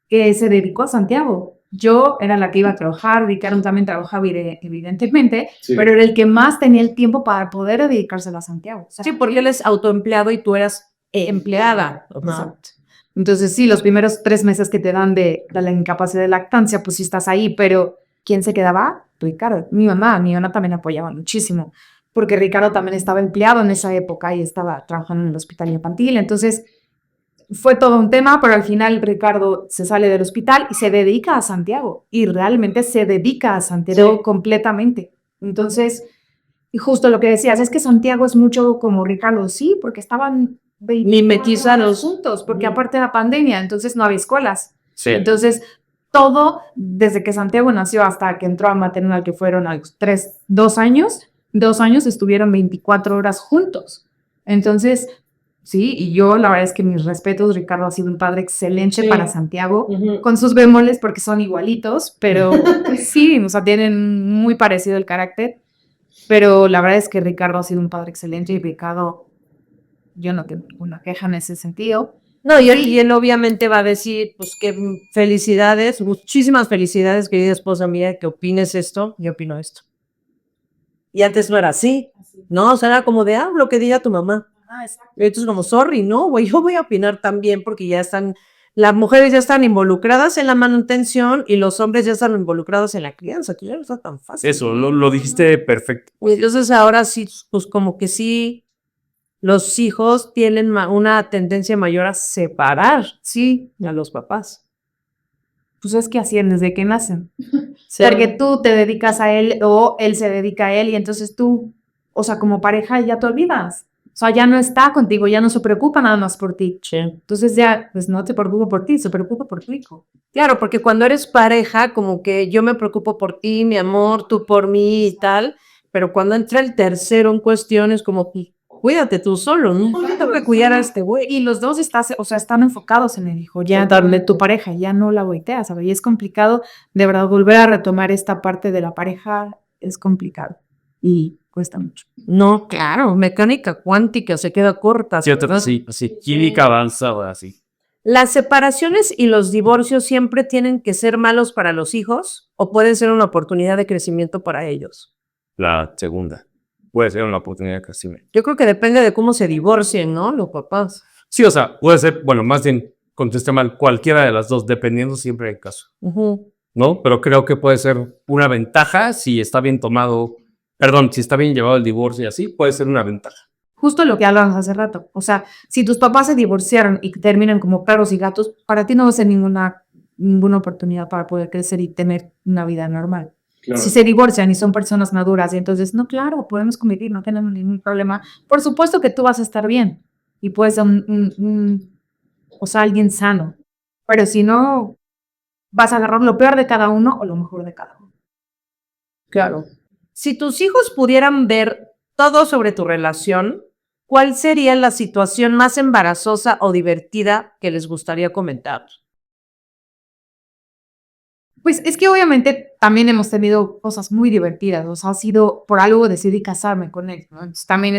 que se dedicó a Santiago. Yo era la que iba a trabajar, Ricardo también trabajaba evidentemente, Sí. pero era el que más tenía el tiempo para poder dedicárselo a Santiago. O sea, Sí, porque él es autoempleado y tú eras empleada. ¿No? exacto. Entonces sí, los primeros 3 meses que te dan de la incapacidad de lactancia, pues sí estás ahí, pero ¿quién se quedaba? Ricardo. Mi mamá también apoyaba muchísimo, porque Ricardo también estaba empleado en esa época y estaba trabajando en el hospital infantil, entonces fue todo un tema, pero al final Ricardo se sale del hospital y se dedica a Santiago. Y realmente se dedica a Santiago completamente. Entonces, y justo lo que decías, es que Santiago es mucho como Ricardo, sí, porque estaban Mimetizados juntos, porque aparte de la pandemia, entonces no había escuelas. Sí. Entonces, todo, desde que Santiago nació hasta que entró a maternal, que fueron a los 2 años estuvieron 24 horas juntos. Entonces, sí, y yo la verdad es que mis respetos, Ricardo ha sido un padre excelente Sí. para Santiago, Ujú. con sus bemoles porque son igualitos, pero sí, o sea, tienen muy parecido el carácter, pero la verdad es que Ricardo ha sido un padre excelente y Ricardo, yo no tengo ninguna queja en ese sentido. No, y él obviamente va a decir, pues que felicidades, muchísimas felicidades, querida esposa mía, que opines esto, yo opino esto. Y antes no era así, ¿no? O sea, era como de, lo que diga tu mamá. Y entonces como, sorry, no, güey, yo voy a opinar también porque ya están, las mujeres ya están involucradas en la manutención y los hombres ya están involucrados en la crianza, que ya no está tan fácil. Eso, lo dijiste perfecto. Y entonces ahora sí, pues como que sí, los hijos tienen una tendencia mayor a separar, sí, a los papás. Pues es que así es desde que nacen. Sí. Porque tú te dedicas a él o él se dedica a él y entonces tú, o sea, como pareja ya te olvidas. O sea, ya no está contigo, ya no se preocupa nada más por ti. Sí. Entonces ya, pues no te preocupa por ti, se preocupa por tu hijo. Claro, porque cuando eres pareja, como que yo me preocupo por ti, mi amor, tú por mí y tal, pero cuando entra el tercero en cuestión es como, cuídate tú solo, ¿no? Yo tengo que cuidar a este güey. Y los dos están enfocados en el hijo, ya darle tu pareja, ya no la volteas, ¿sabes? Y es complicado, de verdad, volver a retomar esta parte de la pareja es complicado y cuesta mucho. No, claro, mecánica cuántica se queda corta. Sí, así. Química avanzada, así. ¿Las separaciones y los divorcios siempre tienen que ser malos para los hijos o pueden ser una oportunidad de crecimiento para ellos? La segunda. Puede ser una oportunidad de crecimiento. Yo creo que depende de cómo se divorcien, ¿no? Los papás. Sí, o sea, puede ser, bueno, más bien contesté mal, cualquiera de las dos, dependiendo siempre del caso, Ujú. ¿no? Pero creo que puede ser una ventaja si está bien tomado, perdón, si está bien llevado el divorcio y así, puede ser una ventaja. Justo lo que hablamos hace rato. O sea, si tus papás se divorciaron y terminan como perros y gatos, para ti no va a ser ninguna oportunidad para poder crecer y tener una vida normal. Claro. Si se divorcian y son personas maduras y entonces, no, claro, podemos convivir, no tenemos ningún problema. Por supuesto que tú vas a estar bien y puedes ser o sea, alguien sano. Pero si no, vas a agarrar lo peor de cada uno o lo mejor de cada uno. Claro. Si tus hijos pudieran ver todo sobre tu relación, ¿cuál sería la situación más embarazosa o divertida que les gustaría comentar? Pues es que obviamente también hemos tenido cosas muy divertidas, o sea, ha sido, por algo decidí casarme con él, ¿no? Entonces, también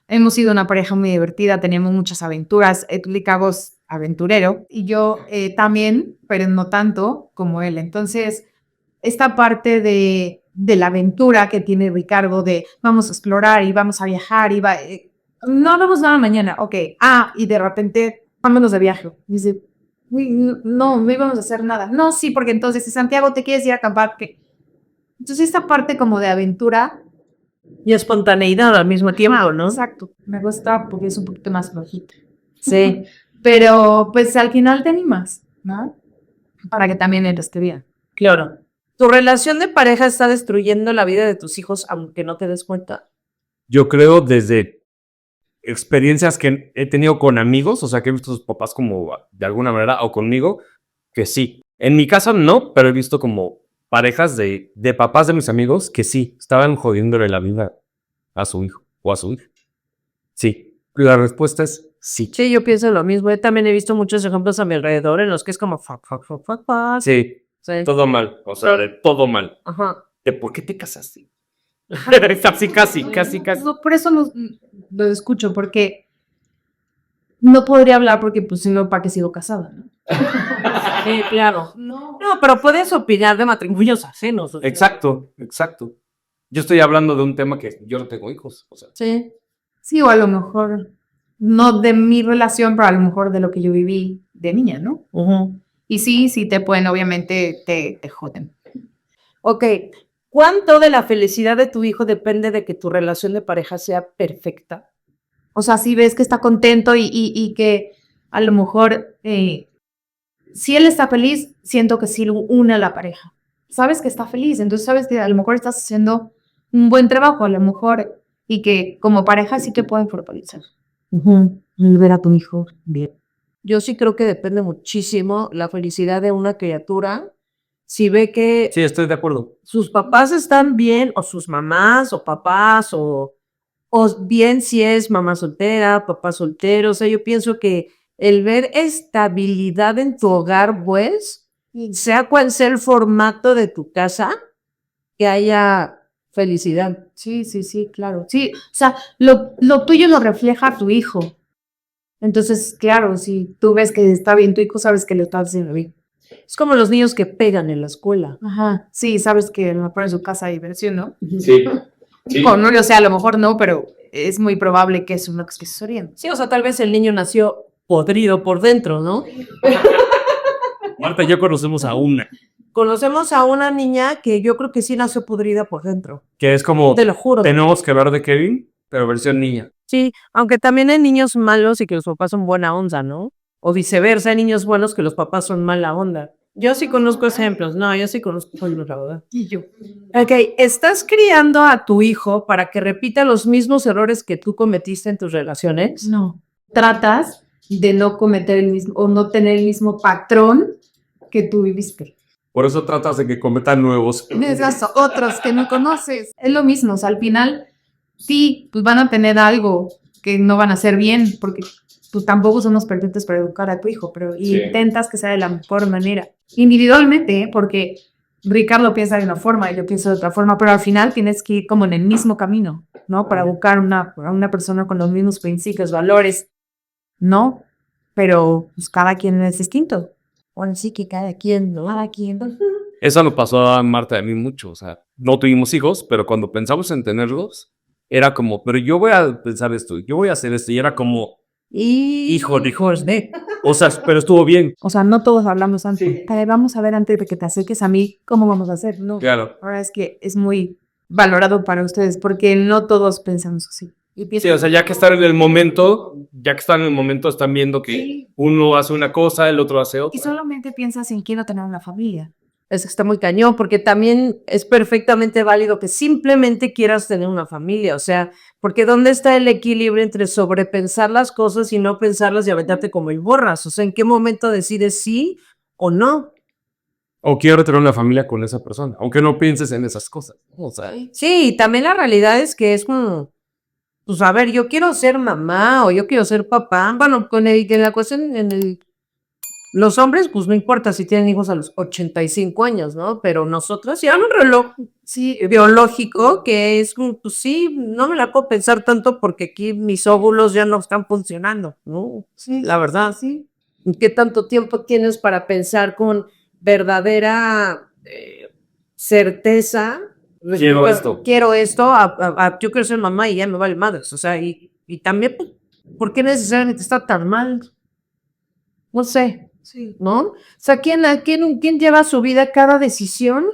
hemos sido una pareja muy divertida, teníamos muchas aventuras, Ricardo es aventurero y yo también, pero no tanto como él. Entonces, esta parte de la aventura que tiene Ricardo, de vamos a explorar y vamos a viajar y no vamos nada mañana, ok, y de repente vámonos de viaje, dice, uy, no íbamos a hacer nada. No, sí, porque entonces si Santiago te quieres ir a acampar, ¿qué? Entonces esta parte como de aventura. Y espontaneidad al mismo tiempo, ¿no? Exacto, me gusta porque es un poquito más flojita. Sí. Pero pues al final te animas, ¿no? Para que también él esté bien. Claro. ¿Tu relación de pareja está destruyendo la vida de tus hijos aunque no te des cuenta? Yo creo desde experiencias que he tenido con amigos, o sea, que he visto a sus papás como de alguna manera, o conmigo, que sí. En mi caso no, pero he visto como parejas de papás de mis amigos que sí, estaban jodiéndole la vida a su hijo o a su hija. Sí, la respuesta es sí. Sí, yo pienso lo mismo. Yo también he visto muchos ejemplos a mi alrededor en los que es como fuck, fuck, fuck, fuck, fuck. Sí, Sí. todo mal, o sea, de todo mal. Ajá. ¿De por qué te casaste? Así casi. Por eso lo escucho, porque no podría hablar porque pues si no, ¿para qué sigo casada? ¿No? Sí, claro. No. No, pero puedes opinar de matrimonios ajenos. O sea. Exacto. Yo estoy hablando de un tema que yo no tengo hijos, o sea. Sí. Sí, o a lo mejor, no de mi relación, pero a lo mejor de lo que yo viví de niña, ¿no? Uh-huh. Y sí te pueden, obviamente, te joden. Ok. ¿Cuánto de la felicidad de tu hijo depende de que tu relación de pareja sea perfecta? O sea, si ves que está contento y que a lo mejor, si él está feliz, siento que sí lo une a la pareja. Sabes que está feliz, entonces sabes que a lo mejor estás haciendo un buen trabajo, a lo mejor, y que como pareja sí te pueden fortalecer. Y ver a tu hijo bien. Yo sí creo que depende muchísimo la felicidad de una criatura. Si ve que Sí, estoy de acuerdo. sus papás están bien, o sus mamás, o papás, o bien si es mamá soltera, papá soltero. O sea, yo pienso que el ver estabilidad en tu hogar, pues, sea cual sea el formato de tu casa, que haya felicidad. Sí, sí, sí, claro. Sí, o sea, lo tuyo lo refleja tu hijo. Entonces, claro, si tú ves que está bien tu hijo, sabes que lo estás haciendo bien. Es como los niños que pegan en la escuela. Ajá, sí, sabes que a lo mejor en su casa hay diversión, ¿no? Sí. Sí. O no, o sea, a lo mejor no, pero es muy probable que es uno que se oriente. Sí, o sea, tal vez el niño nació podrido por dentro, ¿no? Marta y yo conocemos a una, Conocemos a una niña que yo creo que sí nació podrida por dentro. que es como, Te lo juro. tenemos que hablar de Kevin, pero versión niña. Sí, aunque también hay niños malos y que los papás son buena onda, ¿no? O viceversa, hay niños buenos que los papás son mala onda. Yo sí conozco ejemplos. No, yo sí conozco ejemplos, la verdad. Y yo. Ok, estás criando a tu hijo para que repita los mismos errores que tú cometiste en tus relaciones. No. Tratas de no cometer el mismo, o no tener el mismo patrón que tú viviste. Por eso tratas de que cometan nuevos. Esos otros que no conoces. Es lo mismo, o sea, al final, sí, pues van a tener algo que no van a hacer bien, porque pues tampoco somos perfectos para educar a tu hijo, pero intentas que sea de la mejor manera. Individualmente, ¿eh? Porque Ricardo piensa de una forma y yo pienso de otra forma, pero al final tienes que ir como en el mismo camino, ¿no? Para buscar a una persona con los mismos principios, valores, ¿no? Pero pues cada quien es distinto. Bueno, sí que cada quien, ¿no? Cada quien. Eso nos pasó a Marta y a mí mucho. O sea, no tuvimos hijos, pero cuando pensamos en tenerlos, era como, pero yo voy a pensar esto, yo voy a hacer esto. Y era como, hijos de. O sea, pero estuvo bien. O sea, no todos hablamos antes. Vamos a ver antes de que te acerques a mí cómo vamos a hacer. No. Claro. Ahora es que es muy valorado para ustedes porque no todos pensamos así. Sí, o sea, ya que están en el momento, están viendo que uno hace una cosa, el otro hace Y otra. solamente piensas en quiero tener una familia. Es que está muy cañón, porque también es perfectamente válido que simplemente quieras tener una familia, o sea, porque ¿dónde está el equilibrio entre sobrepensar las cosas y no pensarlas y aventarte como el borras? O sea, ¿en qué momento decides sí o no? O quiero tener una familia con esa persona, aunque no pienses en esas cosas. O sea, Sí, y también la realidad es que es como, pues a ver, yo quiero ser mamá o yo quiero ser papá. Bueno, en la cuestión, los hombres, pues no importa si tienen hijos a los 85 años, ¿no? Pero nosotros ya un reloj biológico que es, pues sí, no me la puedo pensar tanto porque aquí mis óvulos ya no están funcionando, ¿no? Sí, la verdad, sí. ¿Y qué tanto tiempo tienes para pensar con verdadera certeza? Quiero esto. Quiero esto, yo quiero ser mamá y ya me vale madres, o sea, y también, pues, ¿por qué necesariamente está tan mal? No sé. Sí. ¿No? O sea, ¿quién lleva su vida cada decisión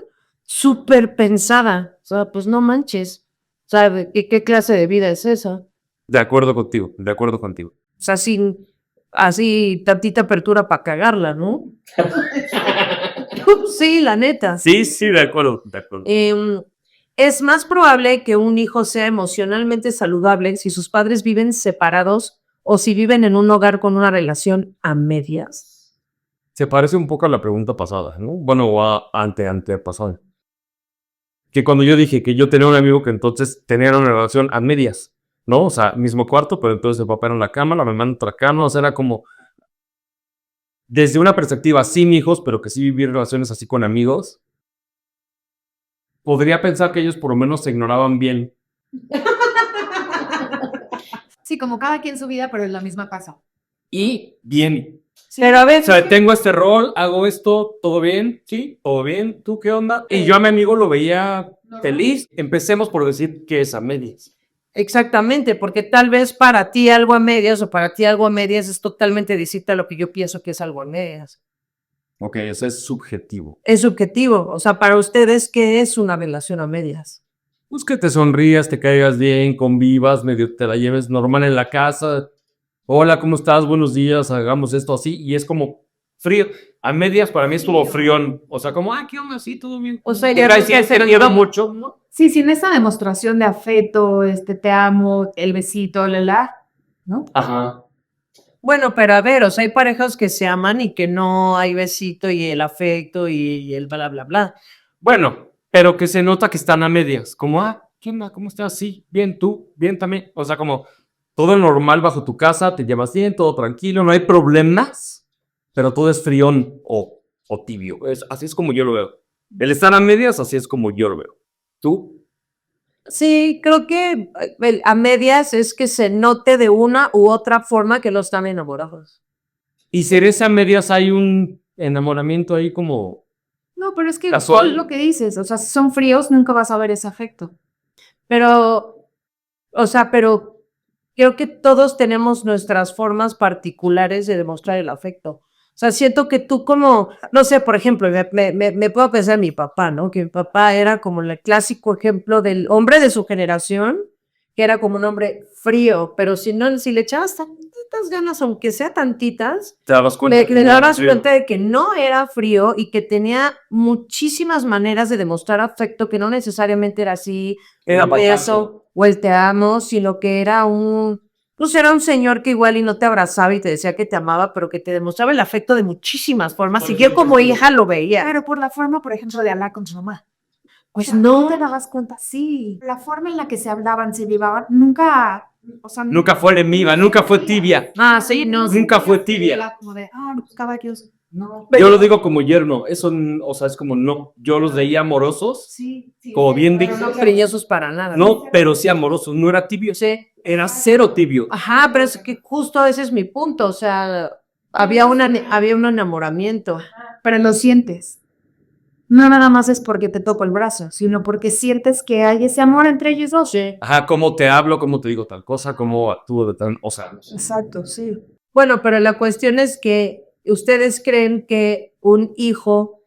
súper pensada? O sea, pues no manches. O sea, ¿qué clase de vida es esa? de acuerdo contigo, de acuerdo contigo. O sea, sin así tantita apertura para cagarla, ¿no? Sí, la neta. Sí, de acuerdo, de acuerdo. Es más probable que un hijo sea emocionalmente saludable si sus padres viven separados o si viven en un hogar con una relación a medias. Se parece un poco a la pregunta pasada, ¿no? Bueno, o a antepasada. Que cuando yo dije que yo tenía un amigo que entonces tenía una relación a medias, ¿no? O sea, mismo cuarto, pero entonces el papá era en la cama, la mamá en otra cama, o sea, era como desde una perspectiva sin hijos, pero que sí vivir relaciones así con amigos. Podría pensar que ellos por lo menos se ignoraban bien. Sí, como cada quien su vida, pero en la misma casa. Y bien. Pero a O veces, sea, tengo este rol, hago esto, todo bien, sí, todo bien, ¿tú qué onda? Y yo a mi amigo lo veía feliz. Empecemos por decir que es a medias. exactamente, porque tal vez para ti algo a medias o para ti algo a medias es totalmente distinto a lo que yo pienso que es algo a medias. Ok, eso es subjetivo. Es subjetivo, o sea, para ustedes, ¿qué es una relación a medias? Pues que te sonrías, te caigas bien, convivas, medio te la lleves normal en la casa. hola, ¿cómo estás? Buenos días, hagamos esto así. Y es como frío. A medias para mí es como frión. O sea, como, ¿qué onda? Sí, todo bien. O sea, Y ya cada no quien se se quiere mucho, ¿no? Sí, sin esa demostración de afecto, te amo, el besito, ¿no? Ajá. Bueno, pero a ver, o sea, hay parejas que se aman y que no hay besito y el afecto y el bla, bla, bla. Bueno, pero que se nota que están a medias. Como, ¿qué onda? ¿Cómo estás? Sí, bien, tú, bien también. O sea, como todo normal bajo tu casa, te llevas bien, todo tranquilo, no hay problemas, pero todo es frión o tibio. Así es como yo lo veo. El estar a medias, así es como yo lo veo. ¿Tú? Sí, creo que a medias es que se note de una u otra forma que los están enamorados. Y si eres a medias, hay un enamoramiento ahí como No, pero es que casual. lo que dices, o sea, si son fríos, nunca vas a ver ese afecto. Pero, o sea, pero creo que todos tenemos nuestras formas particulares de demostrar el afecto. O sea, siento que tú como, no sé, por ejemplo, me puedo pensar en mi papá, ¿no? Que mi papá era como el clásico ejemplo del hombre de su generación, que era como un hombre frío, pero si no, si le echabas tantitas ganas, aunque sea tantitas, Te dabas cuenta. le dabas cuenta de que no era frío y que tenía muchísimas maneras de demostrar afecto, que no necesariamente era así, Era un beso o el te amo, sino que era pues era un señor que igual y no te abrazaba y te decía que te amaba, pero que te demostraba el afecto de muchísimas formas, y yo como hija lo veía. Pero por la forma, por ejemplo, de hablar con su mamá. Pues O sea, no. te dabas cuenta, sí. La forma en la que se hablaban, se llevaban, nunca, o sea, Nunca fue enemiga, nunca fue tibia. Ah, sí, no. Nunca fue tibia. Era como de, los caballos. No. Yo lo digo como yerno, eso, o sea, es como no. Yo los veía amorosos, Sí, sí. como bien Pero no dije. cariñosos para nada. No, pero sí amorosos, no era tibio. Sí. Era cero tibio. Ajá, pero es que justo ese es mi punto, o sea, había un enamoramiento. Pero lo sientes. No nada más es porque te toco el brazo, sino porque sientes que hay ese amor entre ellos dos. Sí. Ajá, cómo te hablo, cómo te digo tal cosa, cómo actúo de tal, o sea. Exacto, sí. Bueno, pero la cuestión es que ustedes creen que un hijo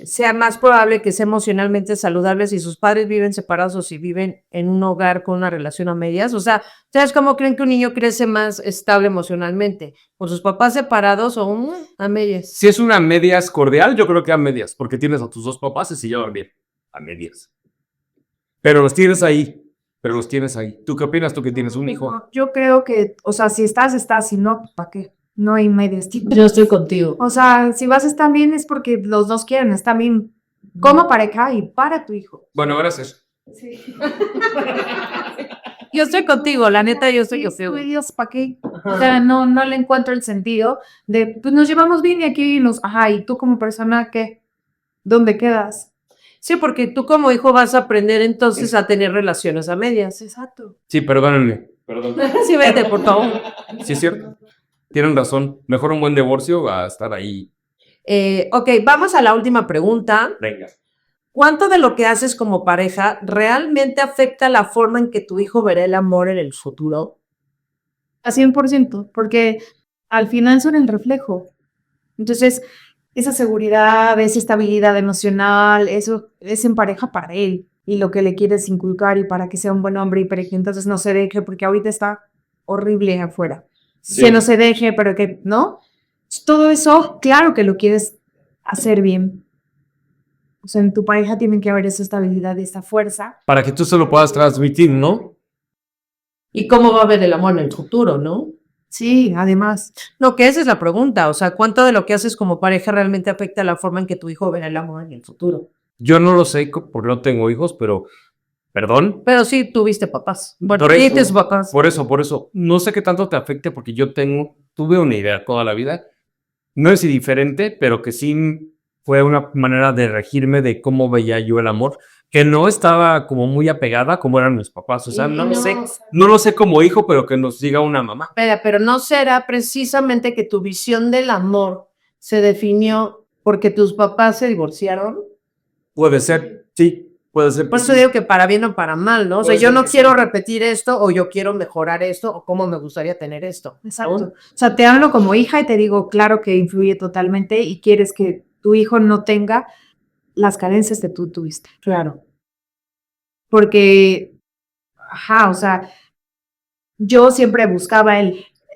sea más probable que sea emocionalmente saludable si sus padres viven separados o si viven en un hogar con una relación a medias. O sea, ¿ustedes cómo creen que un niño crece más estable emocionalmente? ¿Con sus papás separados o a medias? Si es una medias cordial, yo creo que a medias, porque tienes a tus dos papás y se llevan bien. A medias. Pero los tienes ahí. Pero los tienes ahí. ¿Tú qué opinas? Tú que tienes un hijo. No, yo creo que, o sea, si estás, estás, si no, ¿para qué? No hay medias tintas. Yo estoy contigo. O sea, si vas a estar bien es porque los dos quieren estar bien como pareja y para tu hijo. Bueno, gracias. Sí. Yo estoy contigo, la neta, yo estoy contigo. Dios, ¿para qué? O sea, no le encuentro el sentido de, pues nos llevamos bien y aquí nos, ajá, y tú como persona, ¿qué? ¿Dónde quedas? Sí, porque tú como hijo vas a aprender entonces a tener relaciones a medias. Exacto. Sí, perdónenme. Perdón. Sí, vete, por favor. Sí, es cierto. Tienen razón. Mejor un buen divorcio a estar ahí. Ok, vamos a la última pregunta. Venga. ¿Cuánto de lo que haces como pareja realmente afecta la forma en que tu hijo verá el amor en el futuro? A 100%, porque al final son el reflejo. Entonces, esa seguridad, esa estabilidad emocional, eso es en pareja para él y lo que le quieres inculcar y para que sea un buen hombre y para que entonces no se deje, porque ahorita está horrible afuera. Sí. Que no se deje, pero que, ¿no? Todo eso, claro que lo quieres hacer bien. O sea, en tu pareja tiene que haber esa estabilidad, esa fuerza. Para que tú se lo puedas transmitir, ¿no? ¿Y cómo va a ver el amor en el futuro, no? Sí, además. No, que esa es la pregunta. O sea, ¿cuánto de lo que haces como pareja realmente afecta la forma en que tu hijo verá el amor en el futuro? Yo no lo sé porque no tengo hijos, pero. Perdón. Pero sí tuviste papás. Bueno, Por eso. tuviste papás. Por eso. No sé qué tanto te afecte porque tuve una idea toda la vida. No es diferente, pero que sí fue una manera de regirme de cómo veía yo el amor, que no estaba como muy apegada como eran mis papás. O sea, no lo sé como hijo, pero que nos diga una mamá. Espera, pero ¿no será precisamente que tu visión del amor se definió porque tus papás se divorciaron? Puede ser, sí, puede ser. Por eso digo que para bien o para mal, ¿no? O sea, Puede yo ser no que quiero sí. repetir esto o yo quiero mejorar esto o cómo me gustaría tener esto. Exacto. O sea, te hablo como hija y te digo, claro que influye totalmente y quieres que tu hijo no tenga las carencias que tú tuviste. Claro. Porque, ajá, o sea, yo siempre buscaba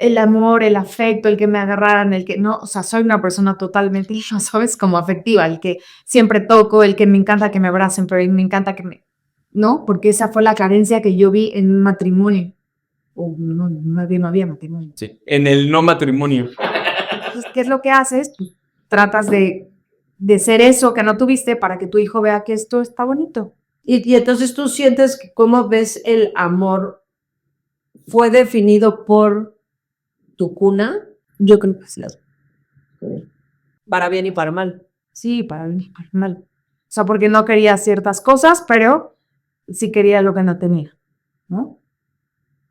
el amor, el afecto, el que me agarraran, el que no, o sea, soy una persona totalmente, ¿sabes? Como afectiva, el que siempre toco, el que me encanta que me abracen, pero me encanta que me, ¿no? Porque esa fue la carencia que yo vi en un matrimonio. O no había matrimonio. Sí. En el no matrimonio. Entonces, ¿qué es lo que haces? Pues, tratas de ser eso que no tuviste para que tu hijo vea que esto está bonito. Y entonces tú sientes que cómo ves el amor fue definido por tu cuna, Yo creo que sí. para bien y para mal. Sí, para mí, para mal. O sea, porque no quería ciertas cosas, pero sí quería lo que no tenía, ¿no?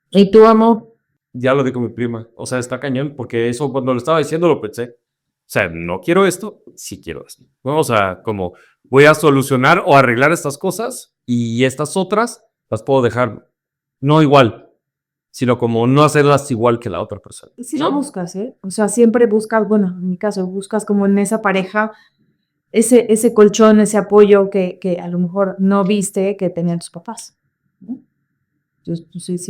¿Y tú, amor? Ya lo dijo mi prima. O sea, está cañón, porque eso cuando lo estaba diciendo lo pensé. O sea, no quiero esto, sí quiero esto. ¿No? O sea, como voy a solucionar o arreglar estas cosas y estas otras las puedo dejar no igual, sino como no hacerlas igual que la otra persona. Y sí ¿No? lo buscas, ¿eh? O sea, siempre buscas, bueno, en mi caso, buscas como en esa pareja ese colchón, ese apoyo que a lo mejor no viste que tenían tus papás, ¿no? Entonces, pues,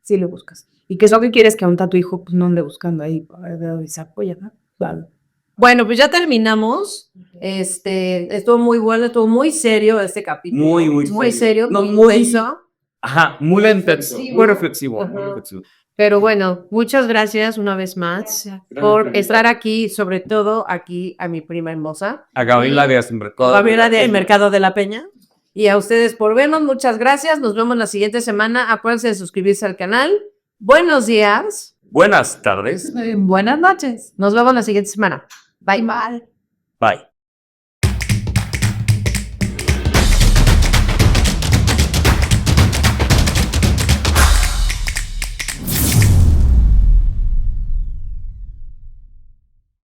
sí lo buscas. Y que es lo que quieres que aún a tu hijo pues no ande buscando ahí, y se apoya, ¿no? Claro. Bueno, pues ya terminamos. Estuvo muy bueno, estuvo muy serio este capítulo. Muy serio, No, muy intenso. Ajá, muy intenso, muy reflexivo. Muy Ajá. reflexivo. Pero bueno, muchas gracias una vez más por estar aquí, sobre todo aquí a mi prima hermosa, A Gabriela de Mercado. Gabriela del Mercado de la Peña. Y a ustedes por vernos, muchas gracias. Nos vemos la siguiente semana. Acuérdense de suscribirse al canal. Buenos días. Buenas tardes. Buenas noches. Nos vemos la siguiente semana. Bye. Bye.